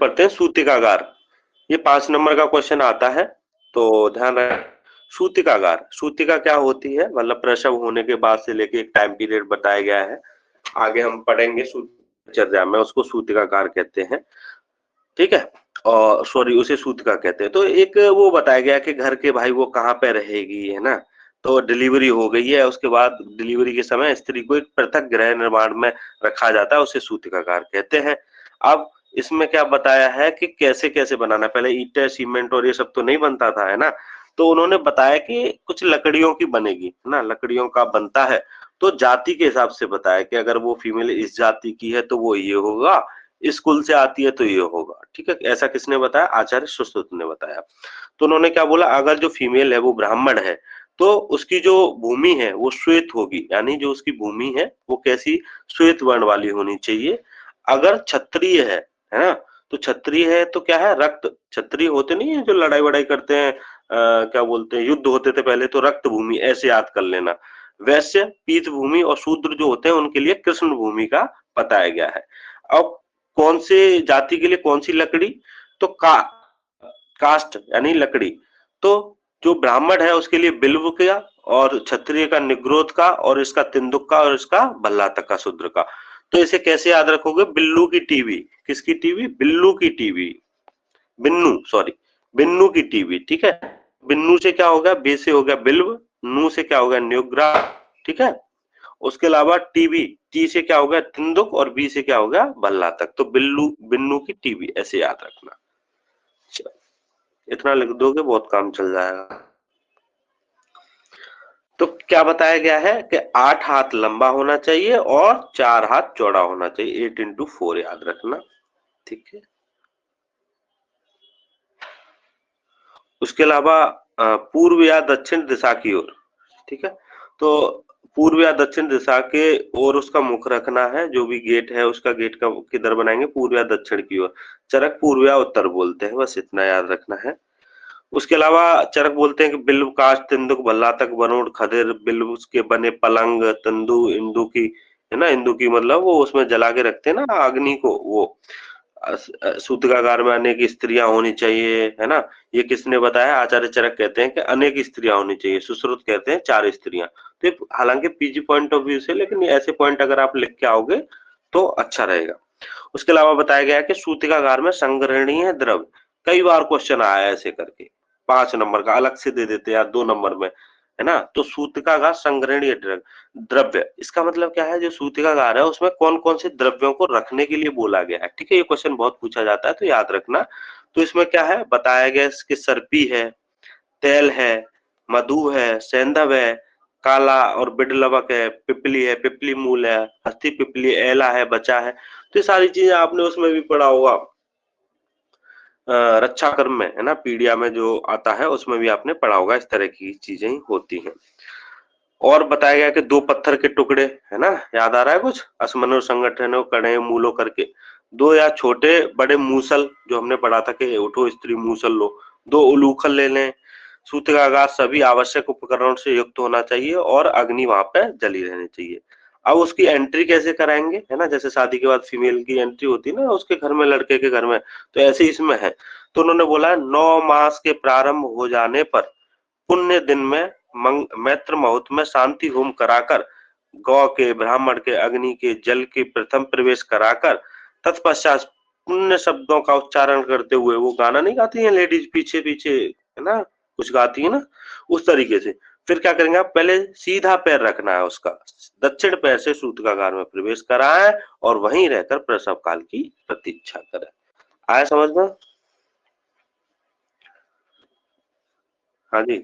पढ़ते हैं सूतिकागार। ये 5 नंबर का क्वेश्चन आता है, तो ध्यान रखें। सूतिकागार, सूतिका क्या होती है, मतलब प्रसव होने के बाद से लेके एक टाइम पीरियड बताया गया है, आगे हम पढ़ेंगे सूतिचर्या में, उसको सूतिकागार कहते हैं, ठीक है। और सॉरी, उसे सूतिका कहते हैं। तो एक वो बताया गया कि घर के भाई वो कहाँ पे रहेगी, है ना। तो डिलीवरी हो गई है, उसके बाद डिलीवरी के समय स्त्री को एक पृथक गृह निर्माण में रखा जाता है, उसे सूतिकागार कहते हैं। अब इसमें क्या बताया है कि कैसे कैसे बनाना है। पहले ईंटें सीमेंट और ये सब तो नहीं बनता था, है ना। तो उन्होंने बताया कि कुछ लकड़ियों की बनेगी, है ना, लकड़ियों का बनता है। तो जाति के हिसाब से बताया कि अगर वो फीमेल इस जाति की है तो वो ये होगा, इस कुल से आती है तो ये होगा, ठीक है। ऐसा किसने बताया? आचार्य सुश्रुत ने बताया। तो उन्होंने क्या बोला, अगर जो फीमेल है वो ब्राह्मण है तो उसकी जो भूमि है वो श्वेत होगी, यानी जो उसकी भूमि है वो कैसी, श्वेत वर्ण वाली होनी चाहिए। अगर क्षत्रिय है ना, तो क्षत्रिय है तो क्या है, रक्त, क्षत्रिय होते नहीं है जो लड़ाई वड़ाई करते हैं, क्या बोलते हैं, युद्ध होते थे पहले, तो रक्त भूमि ऐसे याद कर लेना। वैश्य, पीत भूमि और शूद्र जो होते हैं उनके लिए कृष्ण भूमि का बताया गया है। अब कौन से जाति के लिए कौन सी लकड़ी, तो कास्ट यानी लकड़ी। तो जो ब्राह्मण है उसके लिए बिल्व का, और क्षत्रिय का निग्रोध का, और इसका तिंदुक का, और इसका भल्ला तक का, शूद्र का। तो इसे कैसे याद रखोगे, बिल्लू की टीवी, किसकी टीवी, बिल्लू की टीवी, बिन्नू सॉरी, बिन्नू की टीवी, ठीक है। बिन्नू से क्या हो गया, बे से हो गया बिल्व, नू से क्या हो गया, न्योग्रा, ठीक है। उसके अलावा टीवी, टी से क्या हो गया, तिंदुक, और बी से क्या हो गया, भल्ला तक। तो बिल्लू, बिन्नू की टीवी, ऐसे याद रखना। इतना लिख दोगे बहुत काम चल जाएगा। तो क्या बताया गया है कि 8 हाथ लंबा होना चाहिए और 4 हाथ चौड़ा होना चाहिए, 8 इंटू 4 याद रखना, ठीक है। उसके अलावा पूर्व या दक्षिण दिशा की ओर, ठीक है। तो पूर्व या दक्षिण दिशा के ओर उसका मुख रखना है, जो भी गेट है उसका गेट का किधर बनाएंगे, पूर्व या दक्षिण की ओर। चरक पूर्व या उत्तर बोलते हैं, बस इतना याद रखना है। उसके अलावा चरक बोलते हैं कि बिल्व, काष्ठ, तिंदुक, भल्ला तक, बनोट, खदिर, बिल्व के बने पलंग, तंदू, इंदु की, है ना, इंदु की मतलब वो उसमें जला के रखते हैं ना अग्नि को, वो सूतिकागार में अनेक स्त्रियां होनी चाहिए, है ना। ये किसने बताया, आचार्य चरक कहते हैं कि अनेक स्त्रियां होनी चाहिए, सुश्रुत कहते हैं 4 स्त्रियां। तो हालांकि पीजी पॉइंट ऑफ व्यू से, लेकिन ऐसे पॉइंट अगर आप लिख के आओगे तो अच्छा रहेगा। उसके अलावा बताया गया है कि सूतिकागार में संग्रहणीय द्रव्य, कई बार क्वेश्चन आया है ऐसे करके, 5 नंबर का अलग से दे देते या 2 नंबर में, है ना। तो सूतिकागार संग्रहणीय द्रव्य, इसका मतलब क्या है, जो सूतिकागार है उसमें कौन कौन से द्रव्यों को रखने के लिए बोला गया है, ठीक है। ये क्वेश्चन बहुत पूछा जाता है तो याद रखना। तो इसमें क्या है बताया गया, इसके सर्पी है, तेल है, मधु है, सेंधव है, काला और बिडलवक है, पिपली है, पिपली मूल है, हस्ती पिपली, एला है, बचा है। तो ये सारी चीजें आपने उसमें भी पढ़ा होगा, रक्षा कर्म में, है ना, पीडिया में जो आता है उसमें भी आपने पढ़ा होगा, इस तरह की चीजें ही होती हैं। और बताया गया कि 2 पत्थर के टुकड़े, है ना, याद आ रहा है कुछ, असमनो संगठनों कड़े मूलो करके, 2 या छोटे बड़े मूसल, जो हमने पढ़ा था कि उठो स्त्री मूसल लो, 2 उलूखल ले लें। सूतिकागार सभी आवश्यक उपकरणों से युक्त होना चाहिए और अग्नि वहां पे जली रहनी चाहिए। अब उसकी एंट्री कैसे कराएंगे, है ना, जैसे शादी के बाद फीमेल की एंट्री होती है ना उसके घर में, लड़के के घर में, तो ऐसे इसमें है। तो उन्होंने बोला 9 मास के प्रारंभ हो जाने पर पुण्य दिन में मैत्र मुहूर्त में शांति होम कराकर, गौ के, ब्राह्मण के, अग्नि के, जल के प्रथम प्रवेश कराकर, तत्पश्चात पुण्य शब्दों का उच्चारण करते हुए, वो गाना नहीं गाती है लेडीज पीछे पीछे, है ना, कुछ गाती है ना, उस तरीके से फिर क्या करेंगे आप, पहले सीधा पैर रखना है उसका, दक्षिण पैर से सूतिकागार में प्रवेश कराए और वहीं रहकर प्रसव काल की प्रतीक्षा करें। आया समझ में? हाँ जी।